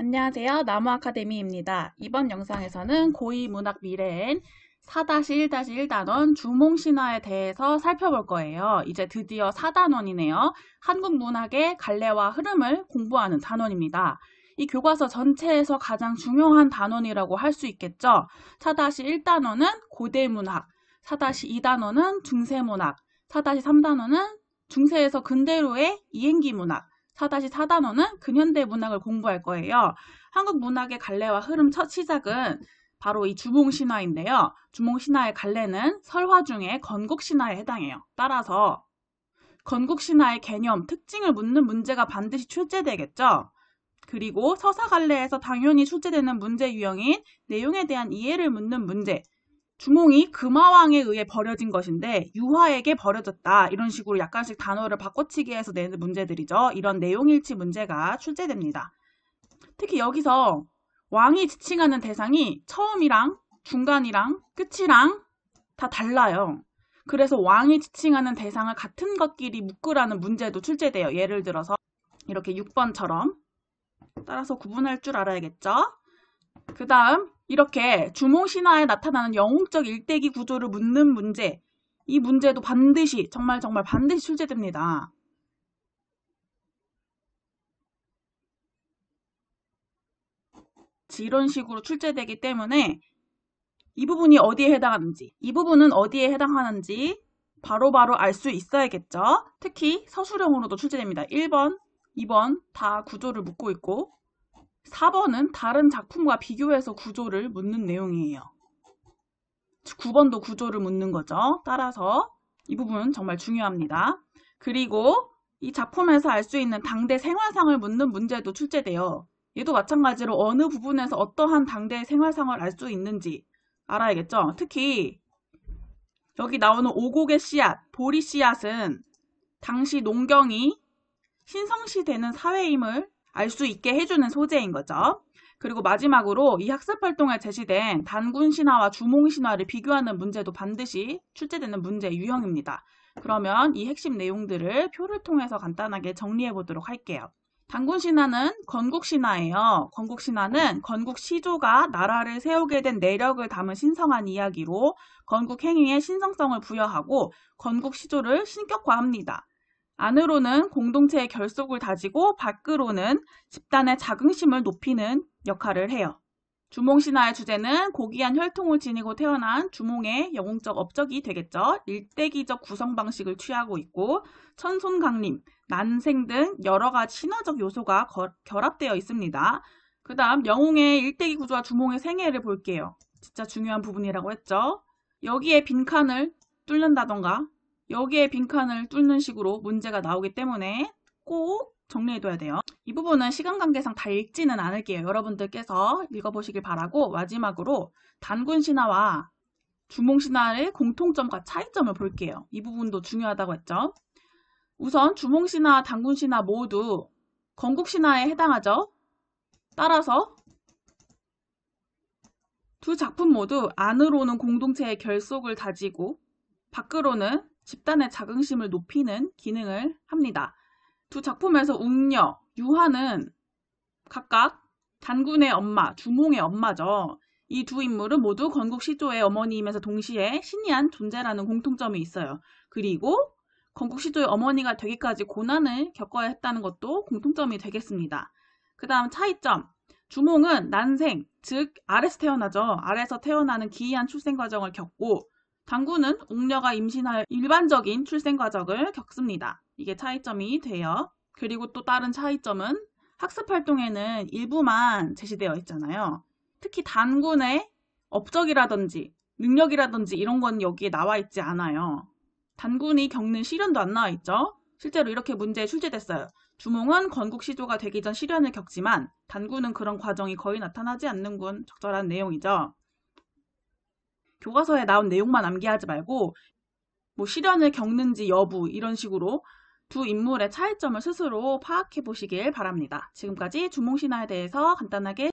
안녕하세요. 나무아카데미입니다. 이번 영상에서는 고2문학 미래엔 4-1-1단원 주몽신화에 대해서 살펴볼 거예요. 이제 드디어 4단원이네요. 한국 문학의 갈래와 흐름을 공부하는 단원입니다. 이 교과서 전체에서 가장 중요한 단원이라고 할 수 있겠죠. 4-1단원은 고대문학, 4-2단원은 중세문학, 4-3단원은 중세에서 근대로의 이행기 문학, 4-4단원은 근현대 문학을 공부할 거예요. 한국 문학의 갈래와 흐름 첫 시작은 바로 이 주몽신화인데요. 주몽신화의 갈래는 설화 중에 건국신화에 해당해요. 따라서 건국신화의 개념, 특징을 묻는 문제가 반드시 출제되겠죠. 그리고 서사갈래에서 당연히 출제되는 문제 유형인 내용에 대한 이해를 묻는 문제. 주몽이 금화왕에 의해 버려진 것인데 유화에게 버려졌다. 이런 식으로 약간씩 단어를 바꿔치기 해서 내는 문제들이죠. 이런 내용일치 문제가 출제됩니다. 특히 여기서 왕이 지칭하는 대상이 처음이랑 중간이랑 끝이랑 다 달라요. 그래서 왕이 지칭하는 대상을 같은 것끼리 묶으라는 문제도 출제돼요. 예를 들어서 이렇게 6번처럼 따라서 구분할 줄 알아야겠죠. 그 다음 이렇게 주몽신화에 나타나는 영웅적 일대기 구조를 묻는 문제, 이 문제도 반드시 정말 반드시 출제됩니다. 이런 식으로 출제되기 때문에 이 부분이 어디에 해당하는지, 이 부분은 어디에 해당하는지 바로바로 알 수 있어야겠죠. 특히 서술형으로도 출제됩니다. 1번, 2번 다 구조를 묻고 있고 4번은 다른 작품과 비교해서 구조를 묻는 내용이에요. 9번도 구조를 묻는 거죠. 따라서 이 부분 정말 중요합니다. 그리고 이 작품에서 알 수 있는 당대 생활상을 묻는 문제도 출제돼요. 얘도 마찬가지로 어느 부분에서 어떠한 당대 생활상을 알 수 있는지 알아야겠죠. 특히 여기 나오는 오곡의 씨앗, 보리 씨앗은 당시 농경이 신성시되는 사회임을 알 수 있게 해주는 소재인 거죠. 그리고 마지막으로 이 학습활동에 제시된 단군신화와 주몽신화를 비교하는 문제도 반드시 출제되는 문제 유형입니다. 그러면 이 핵심 내용들을 표를 통해서 간단하게 정리해 보도록 할게요. 단군신화는 건국신화예요. 건국신화는 건국시조가 나라를 세우게 된 내력을 담은 신성한 이야기로 건국행위에 신성성을 부여하고 건국시조를 신격화합니다. 안으로는 공동체의 결속을 다지고 밖으로는 집단의 자긍심을 높이는 역할을 해요. 주몽신화의 주제는 고귀한 혈통을 지니고 태어난 주몽의 영웅적 업적이 되겠죠. 일대기적 구성 방식을 취하고 있고 천손강림, 난생 등 여러 가지 신화적 요소가 결합되어 있습니다. 그 다음 영웅의 일대기 구조와 주몽의 생애를 볼게요. 진짜 중요한 부분이라고 했죠. 여기에 빈칸을 뚫는다던가 여기에 빈칸을 뚫는 식으로 문제가 나오기 때문에 꼭 정리해둬야 돼요. 이 부분은 시간 관계상 다 읽지는 않을게요. 여러분들께서 읽어보시길 바라고 마지막으로 단군신화와 주몽신화의 공통점과 차이점을 볼게요. 이 부분도 중요하다고 했죠. 우선 주몽신화와 단군신화 모두 건국신화에 해당하죠. 따라서 두 작품 모두 안으로는 공동체의 결속을 다지고 밖으로는 집단의 자긍심을 높이는 기능을 합니다. 두 작품에서 웅녀, 유화는 각각 단군의 엄마, 주몽의 엄마죠. 이 두 인물은 모두 건국시조의 어머니이면서 동시에 신이한 존재라는 공통점이 있어요. 그리고 건국시조의 어머니가 되기까지 고난을 겪어야 했다는 것도 공통점이 되겠습니다. 그 다음 차이점. 주몽은 난생, 즉 아래서 태어나죠. 아래서 태어나는 기이한 출생 과정을 겪고 단군은 웅녀가 임신하여 일반적인 출생 과정을 겪습니다. 이게 차이점이 돼요. 그리고 또 다른 차이점은 학습활동에는 일부만 제시되어 있잖아요. 특히 단군의 업적이라든지 능력이라든지 이런 건 여기에 나와 있지 않아요. 단군이 겪는 시련도 안 나와 있죠. 실제로 이렇게 문제에 출제됐어요. 주몽은 건국시조가 되기 전 시련을 겪지만 단군은 그런 과정이 거의 나타나지 않는 군 적절한 내용이죠. 교과서에 나온 내용만 암기하지 말고 뭐 시련을 겪는지 여부 이런 식으로 두 인물의 차이점을 스스로 파악해 보시길 바랍니다. 지금까지 주몽신화에 대해서 간단하게